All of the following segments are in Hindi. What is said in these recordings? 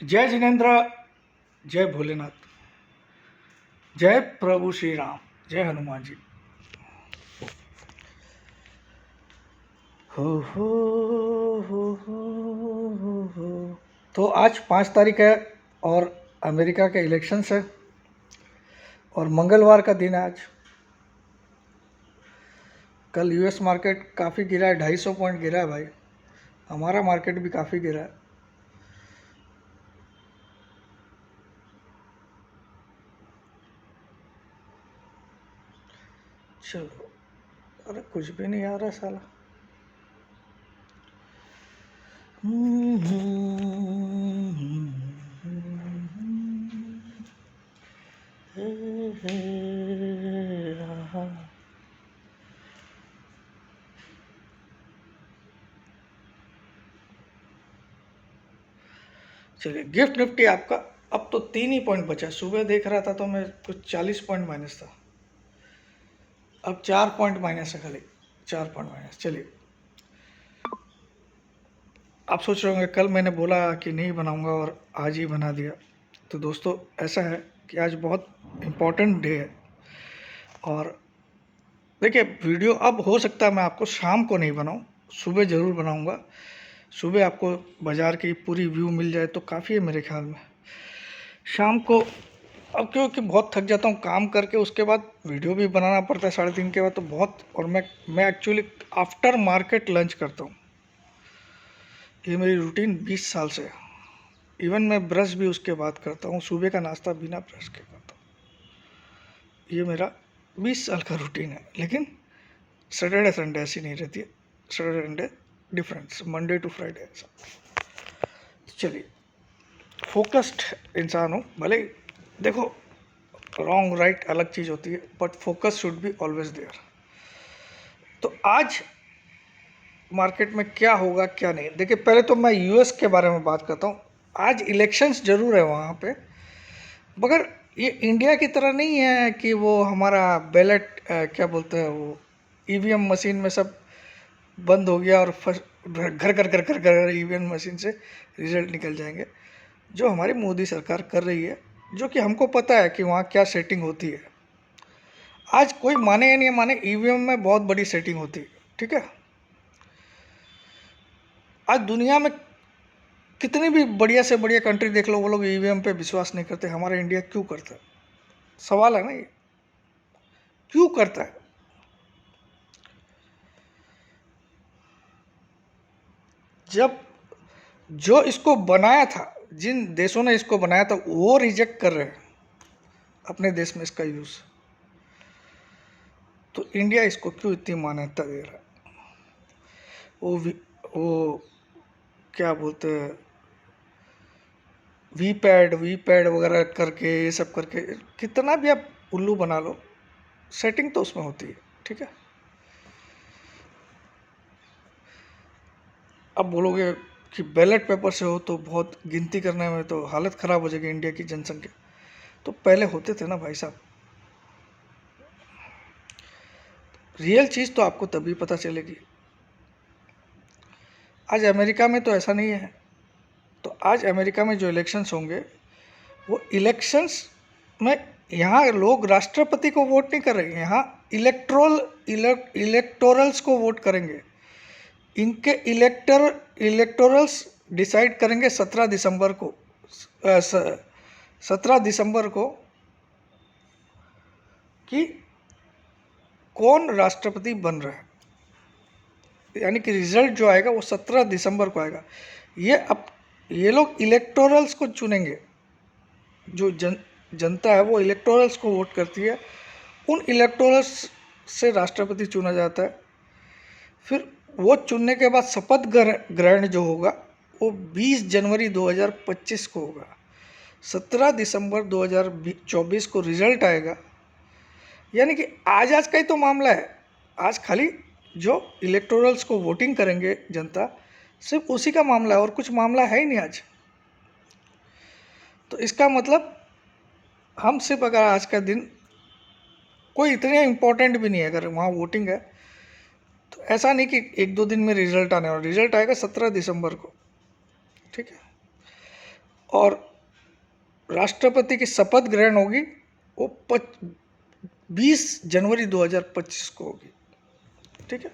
जय जिनेन्द्र, जय भोलेनाथ, जय प्रभु श्री राम, जय हनुमान जी। हो हो हो। तो आज 5 तारीख है और अमेरिका के इलेक्शंस है और मंगलवार का दिन है आज। कल यूएस मार्केट काफ़ी गिरा है, 250 पॉइंट गिरा है भाई। हमारा मार्केट भी काफ़ी गिरा है। चलो, अरे कुछ भी नहीं आ रहा साला। चलिए, गिफ्ट निफ्टी आपका अब तो 3 ही पॉइंट बचा। सुबह देख रहा था तो मैं कुछ 40 पॉइंट माइनस था, अब 4 पॉइंट माइनस है, खाली 4 पॉइंट माइनस। चलिए, आप सोच रहे होंगे कल मैंने बोला कि नहीं बनाऊंगा और आज ही बना दिया। तो दोस्तों, ऐसा है कि आज बहुत इम्पोर्टेंट डे है और देखिए, वीडियो अब हो सकता है मैं आपको शाम को नहीं बनाऊं, सुबह ज़रूर बनाऊंगा। सुबह आपको बाज़ार की पूरी व्यू मिल जाए तो काफ़ी है मेरे ख्याल में। शाम को अब क्योंकि बहुत थक जाता हूँ काम करके, उसके बाद वीडियो भी बनाना पड़ता है 3:30 के बाद, तो बहुत। और मैं एक्चुअली आफ्टर मार्केट लंच करता हूँ। ये मेरी रूटीन 20 साल से है। इवन मैं ब्रश भी उसके बाद करता हूँ, सुबह का नाश्ता बिना ब्रश के करता हूँ। ये मेरा 20 साल का रूटीन है। लेकिन सैटरडे संडे ऐसी नहीं रहती है, Saturday Sunday difference, Monday to Friday ऐसा। चलिए, फोकस्ड इंसान हूँ, भले देखो रॉन्ग राइट अलग चीज़ होती है, but focus should be always there. तो आज मार्केट में क्या होगा क्या नहीं, देखिए पहले तो मैं यूएस के बारे में बात करता हूँ। आज इलेक्शंस जरूर है वहाँ पे, मगर ये इंडिया की तरह नहीं है कि वो हमारा बैलेट क्या बोलते हैं वो ईवीएम मशीन में सब बंद हो गया और घर घर घर घर घर ईवीएम मशीन से रिजल्ट निकल जाएंगे। जो हमारी मोदी सरकार कर रही है, जो कि हमको पता है कि वहाँ क्या सेटिंग होती है। आज कोई माने या नहीं माने, ईवीएम में बहुत बड़ी सेटिंग होती है, ठीक है। आज दुनिया में कितनी भी बढ़िया से बढ़िया कंट्री देख लो, वो लोग ईवीएम पे विश्वास नहीं करते। हमारा इंडिया क्यों करता है? सवाल है ना ये, क्यों करता है? जब जो इसको बनाया था, जिन देशों ने इसको बनाया था, वो रिजेक्ट कर रहे हैं अपने देश में इसका यूज, तो इंडिया इसको क्यों इतनी मान्यता दे रहा है? वो क्या बोलते हैं, वी पैड वगैरह करके, ये सब करके, कितना भी आप उल्लू बना लो, सेटिंग तो उसमें होती है, ठीक है। अब बोलोगे कि बैलेट पेपर से हो तो बहुत गिनती करने में तो हालत ख़राब हो जाएगी इंडिया की जनसंख्या। तो पहले होते थे ना भाई साहब। रियल चीज़ तो आपको तभी पता चलेगी। आज अमेरिका में तो ऐसा नहीं है। तो आज अमेरिका में जो इलेक्शंस होंगे, वो इलेक्शंस में यहाँ लोग राष्ट्रपति को वोट नहीं कर रहे हैं, यहाँ इलेक्टोरल्स को वोट करेंगे। इनके इलेक्टोरल्स डिसाइड करेंगे 17 दिसंबर को, 17 दिसंबर को, कि कौन राष्ट्रपति बन रहा है। यानी कि रिजल्ट जो आएगा वो 17 दिसंबर को आएगा। ये लोग इलेक्टोरल्स को चुनेंगे। जो जनता है वो इलेक्टोरल्स को वोट करती है, उन इलेक्टोरल्स से राष्ट्रपति चुना जाता है। फिर वो चुनने के बाद शपथ ग्रहण जो होगा वो 20 जनवरी 2025 को होगा। 17 दिसंबर 2024 को रिजल्ट आएगा। यानी कि आज का ही तो मामला है। आज खाली जो इलेक्टोरल्स को वोटिंग करेंगे जनता, सिर्फ उसी का मामला है, और कुछ मामला है ही नहीं आज। तो इसका मतलब हम सिर्फ, अगर आज का दिन कोई इतने इम्पोर्टेंट भी नहीं है, अगर वहाँ वोटिंग है तो ऐसा नहीं कि 1-2 दिन में रिजल्ट आने वाला। रिजल्ट आएगा 17 दिसंबर को, ठीक है। और राष्ट्रपति की शपथ ग्रहण होगी वो 20 जनवरी 2025 को होगी। ठीक है,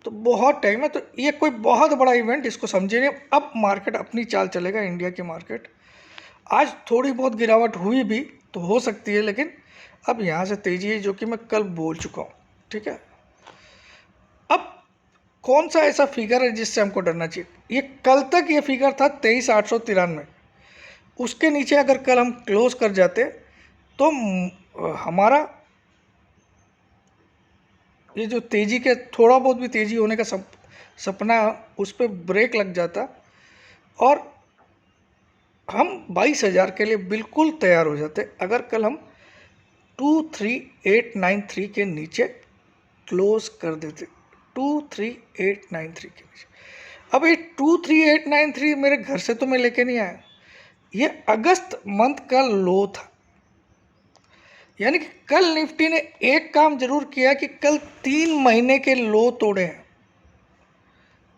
तो बहुत टाइम है, तो ये कोई बहुत बड़ा इवेंट इसको समझे नहीं। अब मार्केट अपनी चाल चलेगा, इंडिया की मार्केट। आज थोड़ी बहुत गिरावट हुई भी तो हो सकती है, लेकिन अब यहाँ से तेजी है, जो कि मैं कल बोल चुका हूँ। ठीक है, अब कौन सा ऐसा फिगर है जिससे हमको डरना चाहिए? ये कल तक ये फिगर था 23,893। उसके नीचे अगर कल हम क्लोज कर जाते तो हमारा ये जो तेजी के थोड़ा बहुत भी तेजी होने का सपना उस पर ब्रेक लग जाता और हम 22,000 के लिए बिल्कुल तैयार हो जाते अगर कल हम 23,893 के नीचे क्लोज कर देते। 23,893 के नीचे। अब ये 23,893 मेरे घर से तो मैं लेके नहीं आया, ये अगस्त मंथ का लो था। यानी कि कल निफ्टी ने एक काम जरूर किया कि कल 3 महीने के लो तोड़े हैं।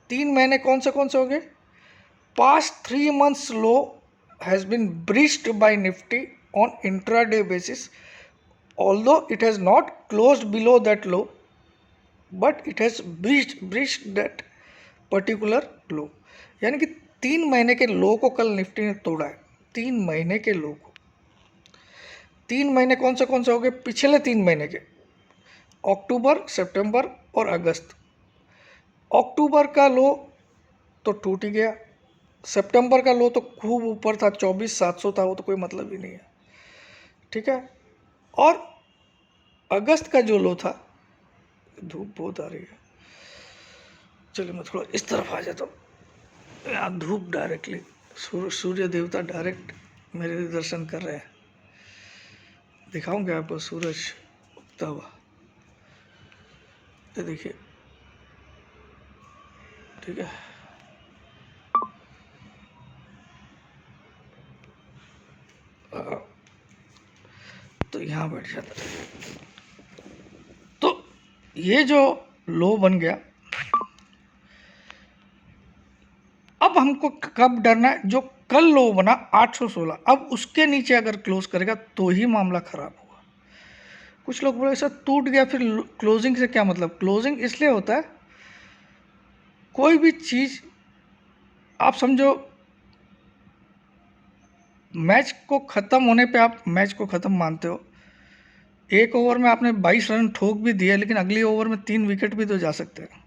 3 महीने कौन से हो गए? Past 3 months low has been breached by Nifty on intraday basis, although it has not closed below that low, but it has breached that particular low। यानी कि 3 महीने के लो को कल निफ्टी ने तोड़ा है। 3 महीने के लो को। 3 महीने कौन से हो गए? पिछले 3 महीने के, अक्टूबर, सितंबर और अगस्त। अक्टूबर का लो तो टूट ही गया, सितंबर का लो तो खूब ऊपर था, 24,700 था, वो तो कोई मतलब ही नहीं है। ठीक है, और अगस्त का जो लो था, धूप बहुत आ रही है, चलिए मैं थोड़ा इस तरफ आ जाता हूँ। यहाँ धूप डायरेक्टली, सूर्य देवता डायरेक्ट मेरे दर्शन कर रहे हैं। दिखाऊंगा आपको सूरज उगता हुआ, ये देखिए। ठीक है, तो यहाँ बैठ जाता है। तो ये जो लो बन गया, अब हमको कब डरना है? जो कल लो बना 816, अब उसके नीचे अगर क्लोज करेगा तो ही मामला खराब होगा। कुछ लोग बोले सर टूट गया फिर क्लोजिंग से क्या मतलब? क्लोजिंग इसलिए होता है, कोई भी चीज आप समझो, मैच को खत्म होने पे आप मैच को खत्म मानते हो। एक ओवर में आपने 22 रन ठोक भी दिए, लेकिन अगली ओवर में 3 विकेट भी तो जा सकते हैं।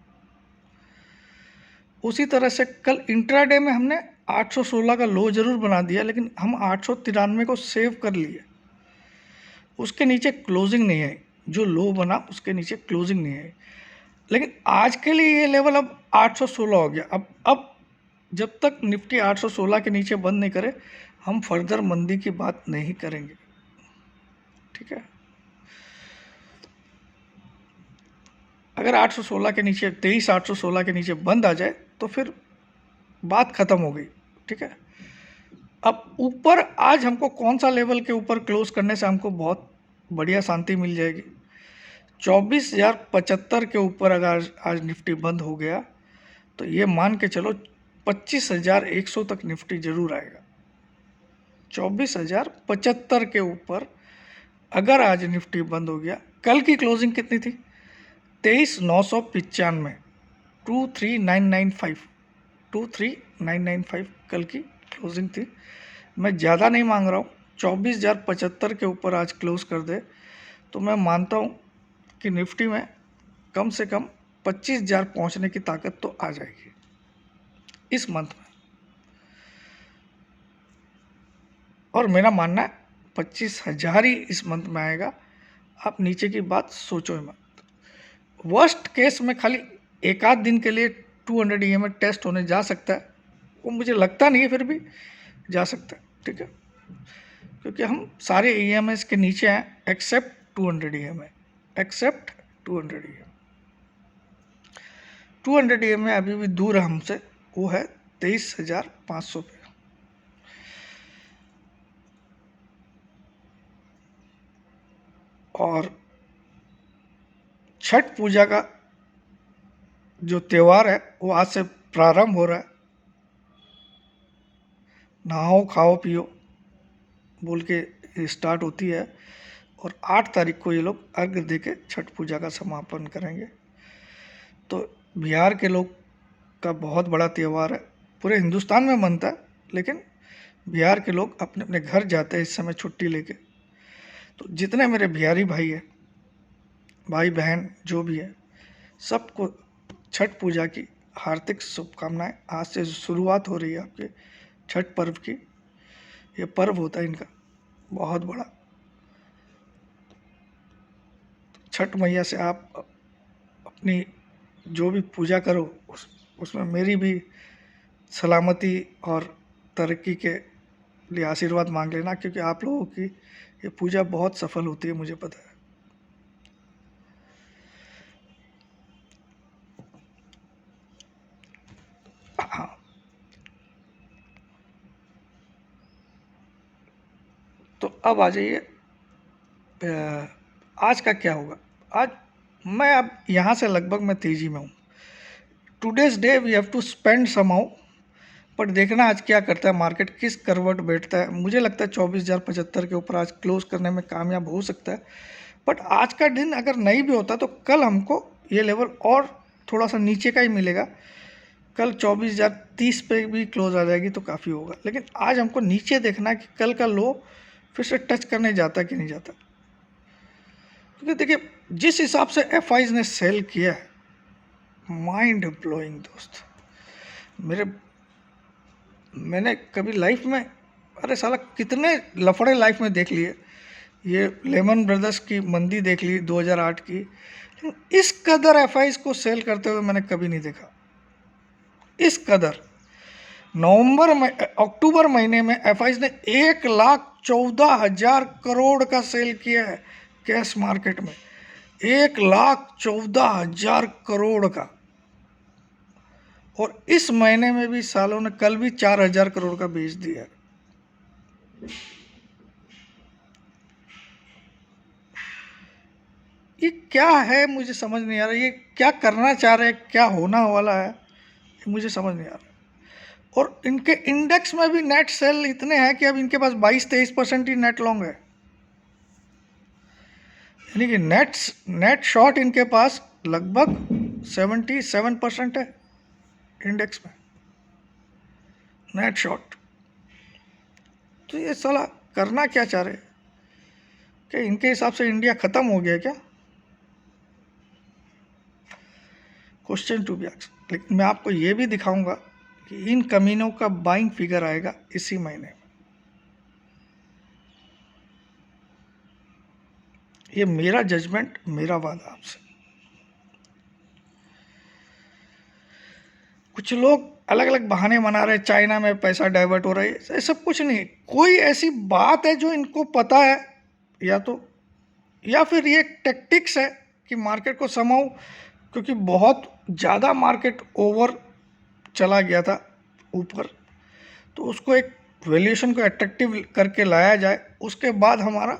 उसी तरह से कल इंट्राडे में हमने 816 का लो जरूर बना दिया, लेकिन हम 893 को सेव कर लिए। उसके नीचे क्लोजिंग नहीं आई, जो लो बना उसके नीचे क्लोजिंग नहीं आई। लेकिन आज के लिए ये लेवल अब 816 हो गया। अब जब तक निफ्टी 816 के नीचे बंद नहीं करे, हम फर्दर मंदी की बात नहीं करेंगे। ठीक है, अगर 816 के नीचे 23,816 के नीचे बंद आ जाए तो फिर बात खत्म हो गई। ठीक है, अब ऊपर आज हमको कौन सा लेवल के ऊपर क्लोज करने से हमको बहुत बढ़िया शांति मिल जाएगी? 24,075 के ऊपर अगर आज निफ्टी बंद हो गया तो ये मान के चलो 25,100 तक निफ्टी जरूर आएगा। 24,075 के ऊपर अगर आज निफ्टी बंद हो गया। कल की क्लोजिंग कितनी थी? 23,995, 23,995, 23,995 कल की क्लोजिंग थी। मैं ज़्यादा नहीं मांग रहा हूँ, 24,075 के ऊपर आज क्लोज कर दे तो मैं मानता हूँ कि निफ्टी में कम से कम 25,000 पहुँचने की ताकत तो आ जाएगी इस मंथ में। और मेरा मानना है 25,000 ही इस मंथ में आएगा। आप नीचे की बात सोचो ही मत। वर्स्ट केस में खाली एक आध दिन के लिए 200 EMA टेस्ट होने जा सकता है, वो मुझे लगता नहीं है, फिर भी जा सकता है। ठीक है, क्योंकि हम सारे EMS के नीचे हैं accept 200 EMA, accept 200 EMA। 200 EMA अभी भी दूर है हमसे, वो है 23,500 पे। और छठ पूजा का जो त्यौहार है वो आज से प्रारंभ हो रहा है। नहाओ खाओ पियो बोल के स्टार्ट होती है, और 8 तारीख को ये लोग अर्घ दे के छठ पूजा का समापन करेंगे। तो बिहार के लोग का बहुत बड़ा त्यौहार है, पूरे हिंदुस्तान में मनता है, लेकिन बिहार के लोग अपने अपने घर जाते हैं इस समय छुट्टी लेके। तो जितने मेरे बिहारी भाई हैं, भाई बहन जो भी है, सबको छठ पूजा की हार्दिक शुभकामनाएं। आज से शुरुआत हो रही है आपके छठ पर्व की। ये पर्व होता है इनका बहुत बड़ा। छठ मैया से आप अपनी जो भी पूजा करो उसमें मेरी भी सलामती और तरक्की के लिए आशीर्वाद मांग लेना, क्योंकि आप लोगों की ये पूजा बहुत सफल होती है, मुझे पता है। हाँ, तो अब आ जाइए आज का क्या होगा। आज मैं अब यहाँ से लगभग मैं तेज़ी में हूँ। Today's day we have to spend somehow, but देखना आज क्या करता है मार्केट, किस करवट बैठता है। मुझे लगता है 24,075 के ऊपर आज क्लोज करने में कामयाब हो सकता है। बट आज का दिन अगर नहीं भी होता तो कल हमको ये लेवल और थोड़ा सा नीचे का ही मिलेगा। कल 24,030 पे भी क्लोज आ जाएगी तो काफ़ी होगा, लेकिन आज हमको नीचे देखना है कि कल का लो फिर से टच करने जाता कि नहीं जाता। क्योंकि देखिए जिस हिसाब से एफआईज ने सेल किया है, माइंड ब्लोइंग दोस्त। मैंने कभी लाइफ में, अरे साला कितने लफड़े लाइफ में देख लिए। ये लेमन ब्रदर्स की मंदी देख ली 2008 की, लेकिन इस कदर एफआईज को सेल करते हुए मैंने कभी नहीं देखा। इस कदर अक्टूबर महीने में एफआईज ने 1,14,000 करोड़ का सेल किया है कैश मार्केट में। 1,14,000 करोड़ का। और इस महीने में भी सालों ने कल भी 4,000 करोड़ का बेच दिया। ये क्या है मुझे समझ नहीं आ रहा। ये क्या करना चाह रहे हैं, क्या होना वाला है, मुझे समझ नहीं आ रहा। और इनके इंडेक्स में भी नेट सेल इतने हैं कि अब इनके पास 22-23% ही नेट लॉन्ग है, यानी कि नेट शॉर्ट इनके पास लगभग 77% है इंडेक्स में नेट शॉर्ट। तो ये साला करना क्या चाह रहे हैं कि इनके हिसाब से इंडिया ख़त्म हो गया क्या? Question to be asked. लेकिन मैं आपको ये भी दिखाऊंगा कि इन कमीनों का बाइंग फिगर आएगा इसी महीने। ये मेरा जजमेंट, मेरा वादा आपसे। कुछ लोग अलग अलग बहाने बना रहे, चाइना में पैसा डाइवर्ट हो रहा है, सब कुछ नहीं। कोई ऐसी बात है जो इनको पता है, या फिर ये टेक्टिक्स है कि मार्केट को समाओ, क्योंकि बहुत ज़्यादा मार्केट ओवर चला गया था ऊपर, तो उसको एक वैल्यूएशन को अट्रैक्टिव करके लाया जाए, उसके बाद हमारा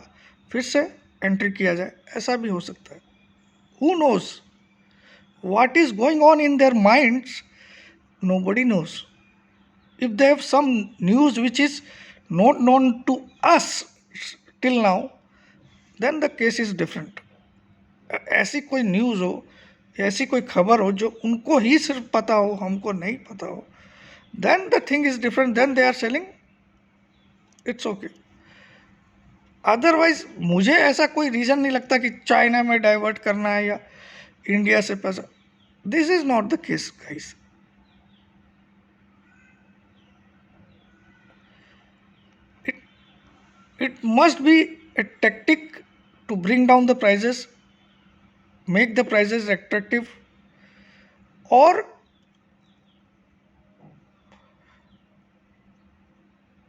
फिर से एंट्री किया जाए, ऐसा भी हो सकता है। Who knows what is going on in their minds, nobody knows. If they have some news which is not known to us till now, then the case is different. ऐसी कोई न्यूज़ हो, ऐसी कोई खबर हो जो उनको ही सिर्फ पता हो, हमको नहीं पता हो, then the thing is different, then they are selling, it's okay. Otherwise मुझे ऐसा कोई रीज़न नहीं लगता कि चाइना में डाइवर्ट करना है या इंडिया से पैसा। This is not the case guys. It must be a tactic to bring down the prices, make the prices attractive, or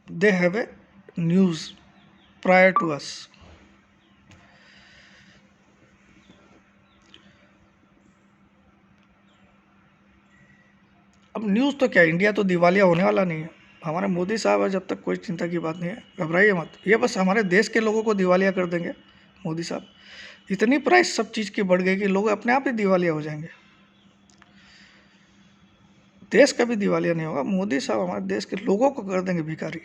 they have a news prior to us. अब न्यूज़ तो क्या, इंडिया तो दिवालिया होने वाला नहीं है। हमारे मोदी साहब है, जब तक कोई चिंता की बात नहीं है, घबराइए मत। ये बस हमारे देश के लोगों को दिवालिया कर देंगे मोदी साहब। इतनी प्राइस सब चीज़ की बढ़ गई कि लोग अपने आप ही दिवालिया हो जाएंगे। देश कभी दिवालिया नहीं होगा। मोदी साहब हमारे देश के लोगों को कर देंगे भिखारी।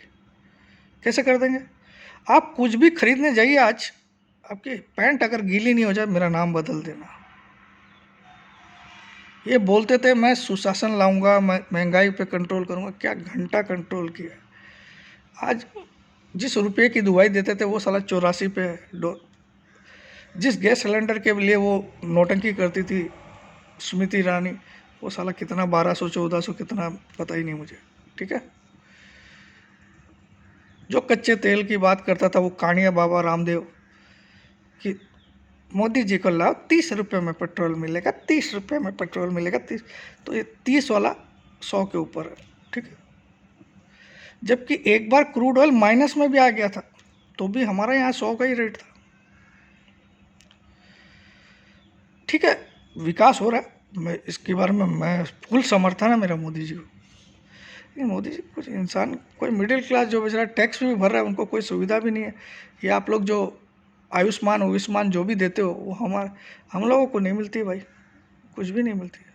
कैसे कर देंगे? आप कुछ भी खरीदने जाइए, आज आपकी पैंट अगर गीली नहीं हो जाए, मेरा नाम बदल देना। ये बोलते थे मैं सुशासन लाऊंगा, मैं महंगाई पे कंट्रोल करूंगा, क्या घंटा कंट्रोल किया। आज जिस रुपये की दुहाई देते थे वो साला 84 पे है। जिस गैस सिलेंडर के लिए वो नौटंकी करती थी स्मृति ईरानी, वो साला कितना 1200 1400 कितना पता ही नहीं मुझे। ठीक है, जो कच्चे तेल की बात करता था वो कानिया बाबा रामदेव कि मोदी जी को लाओ 30 रुपये में पेट्रोल मिलेगा, 30 रुपये में पेट्रोल मिलेगा 30। तो ये 30 वाला 100 के ऊपर है। ठीक है, जबकि एक बार क्रूड ऑयल माइनस में भी आ गया था तो भी हमारा यहाँ 100 का ही रेट था। ठीक है, विकास हो रहा है, मैं इसके बारे में मैं फुल समर्थन है मेरा मोदी जी को। लेकिन मोदी जी कुछ इंसान, कोई मिडिल क्लास जो बेचारा टैक्स भी भर रहा है, उनको कोई सुविधा भी नहीं है। ये आप लोग जो आयुष्मान जो भी देते हो वो हम लोगों को नहीं मिलती है भाई, कुछ भी नहीं मिलती है।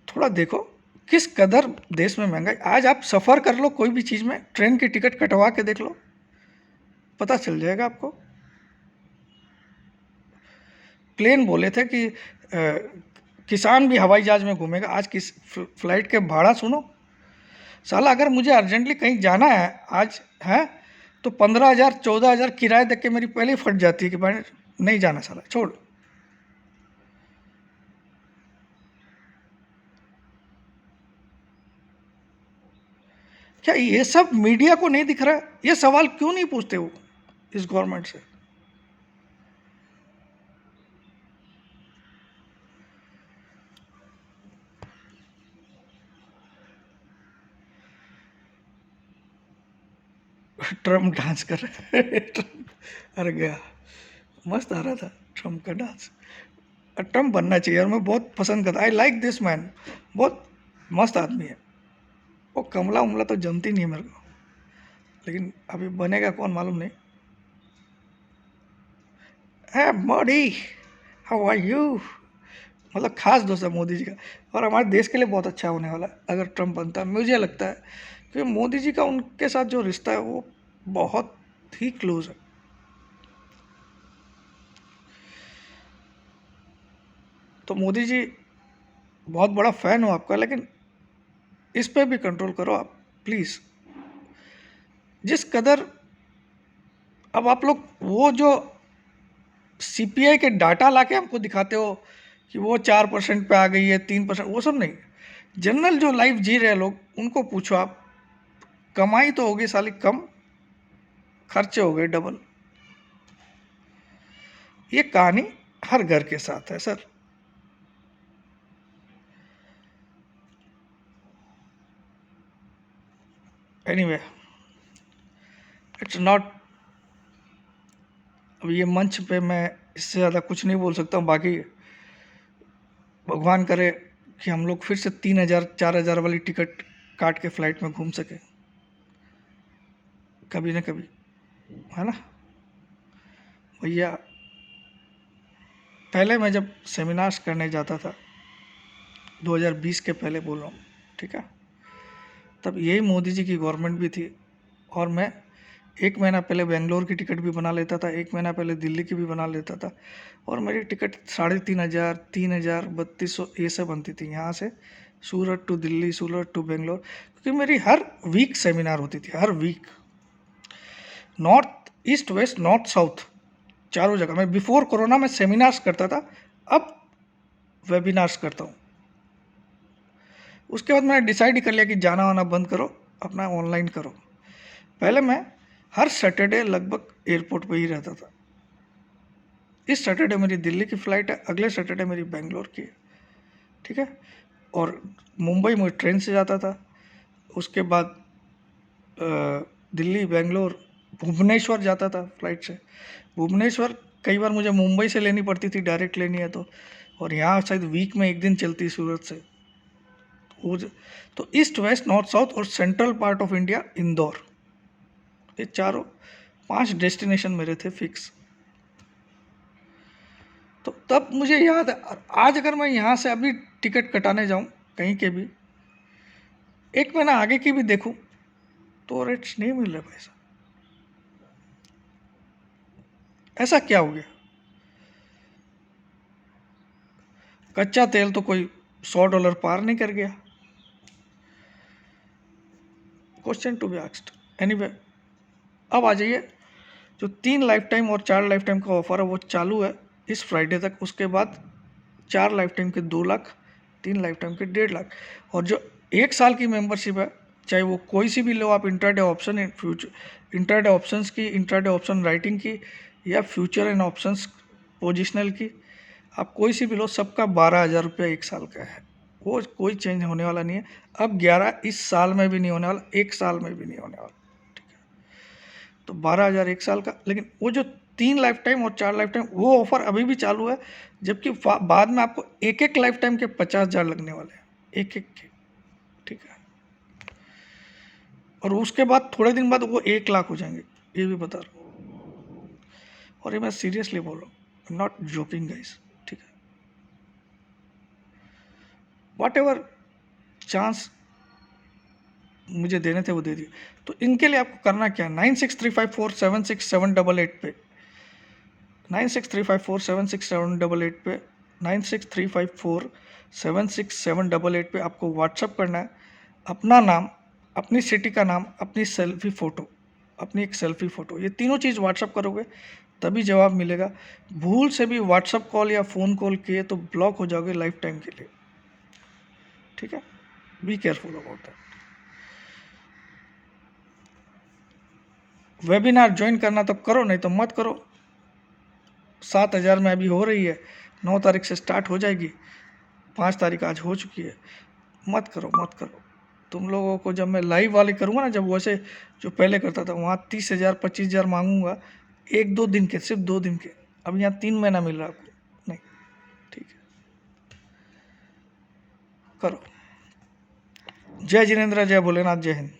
थोड़ा देखो किस कदर देश में महंगाई। आज आप सफ़र कर लो कोई भी चीज़ में, ट्रेन की टिकट कटवा के देख लो, पता चल जाएगा आपको। प्लेन बोले थे कि किसान भी हवाई जहाज़ में घूमेगा, आज किस फ्लाइट के भाड़ा सुनो साला। अगर मुझे अर्जेंटली कहीं जाना है आज है तो 15,000 14,000 किराया देख के मेरी पहले ही फट जाती है कि भाई नहीं जाना साला, छोड़। क्या ये सब मीडिया को नहीं दिख रहा? ये सवाल क्यों नहीं पूछते वो इस गवर्नमेंट से? ट्रम्प डांस कर रहे अरे गया, मस्त आ रहा था ट्रम्प का डांस। ट्रम्प बनना चाहिए और मैं बहुत पसंद करता, आई लाइक दिस मैन, बहुत मस्त आदमी है वो। कमला उमला तो जमती नहीं है मेरे को, लेकिन अभी बनेगा कौन मालूम नहीं। है मोदी, हाउ आर यू, मतलब खास दोस्त है मोदी जी का, और हमारे देश के लिए बहुत अच्छा होने वाला है अगर ट्रम्प बनता है। मुझे लगता है कि मोदी जी का उनके साथ जो रिश्ता है वो बहुत ही क्लोज है। तो मोदी जी बहुत बड़ा फ़ैन हो आपका, लेकिन इस पे भी कंट्रोल करो आप प्लीज़। जिस कदर अब आप लोग वो जो सीपीआई के डाटा लाके हमको दिखाते हो कि वो 4% पे आ गई है, 3%, वो सब नहीं। जनरल जो लाइफ जी रहे लोग उनको पूछो आप, कमाई तो होगी साली कम, खर्चे हो गए डबल। ये कहानी हर घर के साथ है सर। एनीवे, इट्स नॉट, अब ये मंच पे मैं इससे ज़्यादा कुछ नहीं बोल सकता हूँ। बाकी भगवान करे कि हम लोग फिर से 3,000 4,000 वाली टिकट काट के फ्लाइट में घूम सके कभी ना कभी, है ना भैया। पहले मैं जब सेमिनार्स करने जाता था 2020 के पहले बोल रहा हूँ, ठीक है, तब यही मोदी जी की गवर्नमेंट भी थी और मैं 1 महीना पहले बेंगलोर की टिकट भी बना लेता था, 1 महीना पहले दिल्ली की भी बना लेता था, और मेरी टिकट 3,500 3,000 3200 ये सब बनती थी यहाँ से सूरत टू दिल्ली, सूरत टू बेंगलोर, क्योंकि मेरी हर वीक सेमिनार होती थी, हर week, north east west north south चारों जगह। मैं बिफोर कोरोना में सेमिनार्स करता था, अब वेबिनार्स करता हूँ। उसके बाद मैंने डिसाइड ही कर लिया कि जाना वाना बंद करो, अपना ऑनलाइन करो। पहले मैं हर सैटरडे लगभग एयरपोर्ट पे ही रहता था। इस सैटरडे मेरी दिल्ली की फ़्लाइट है, अगले सैटरडे मेरी बेंगलोर की है, ठीक है। और मुंबई में ट्रेन से जाता था, उसके बाद दिल्ली बेंगलोर भुवनेश्वर जाता था फ्लाइट से। भुवनेश्वर कई बार मुझे मुंबई से लेनी पड़ती थी, डायरेक्ट लेनी है तो, और यहाँ शायद वीक में 1 दिन चलती सूरत से। तो ईस्ट वेस्ट नॉर्थ साउथ और central part of India Indore, ये चारों 5 डेस्टिनेशन मेरे थे फिक्स। तो तब मुझे याद है, आज अगर मैं यहाँ से अभी टिकट कटाने जाऊँ कहीं के भी, 1 महीना आगे की भी देखूँ तो रेट्स नहीं मिल रहे भाई साहब। ऐसा क्या हो गया? कच्चा तेल तो कोई $100 पार नहीं कर गया। Question to be asked. Anyway, अब आ जाइए, जो 3 लाइफ टाइम और 4 लाइफ टाइम का ऑफर है वो चालू है इस फ्राइडे तक। उसके बाद 4 लाइफ टाइम के 2 लाख, 3 लाइफ टाइम के 1.5 लाख। और जो 1 साल की मेंबरशिप है, चाहे वो कोई सी भी लो आप, intraday option, future intraday options की, इंट्राडे ऑप्शन राइटिंग की, या फ्यूचर एंड ऑप्शंस पोजिशनल की, आप कोई सी भी लो, सबका 12,000 रुपया 1 साल का है। वो कोई चेंज होने वाला नहीं है। अब 11 इस साल में भी नहीं होने वाला, 1 साल में भी नहीं होने वाला। तो 12,000 1 साल का। लेकिन वो जो 3 लाइफ टाइम और 4 लाइफ टाइम, वो ऑफर अभी भी चालू है, जबकि बाद में आपको एक लाइफ टाइम के 50,000 लगने वाले हैं, एक के। ठीक है, और उसके बाद थोड़े दिन बाद वो 1 लाख हो जाएंगे, ये भी बता रहा हूँ। और ये मैं सीरियसली बोल रहा हूँ, नॉट जोकिंग गाइस। ठीक है, वॉट एवर चांस मुझे देने थे वो दे दिए। तो इनके लिए आपको करना क्या है, 9635476788 पे, 9635476788 पे, 9635476788 पे आपको व्हाट्सअप करना है अपना नाम, अपनी सिटी का नाम, अपनी सेल्फी फ़ोटो, अपनी एक सेल्फी फ़ोटो। ये तीनों चीज़ व्हाट्सअप करोगे तभी जवाब मिलेगा। भूल से भी व्हाट्सअप कॉल या फ़ोन कॉल किए तो ब्लॉक हो जाओगे लाइफ टाइम के लिए। ठीक है, be careful about that. Webinar join करना तो करो, नहीं तो मत करो। 7,000 में अभी हो रही है, 9 तारीख से स्टार्ट हो जाएगी, 5 तारीख आज हो चुकी है। मत करो, मत करो। तुम लोगों को जब मैं लाइव वाले करूँगा ना, जब वैसे जो पहले करता था, वहाँ 30,000 25,000 मांगूंगा 1-2 दिन के, सिर्फ 2 दिन के। अब यहाँ 3 महीना मिल रहा है आपको, नहीं। ठीक है, करो। जय जिनेंद्र, जय भोलेनाथ, जय हिंद।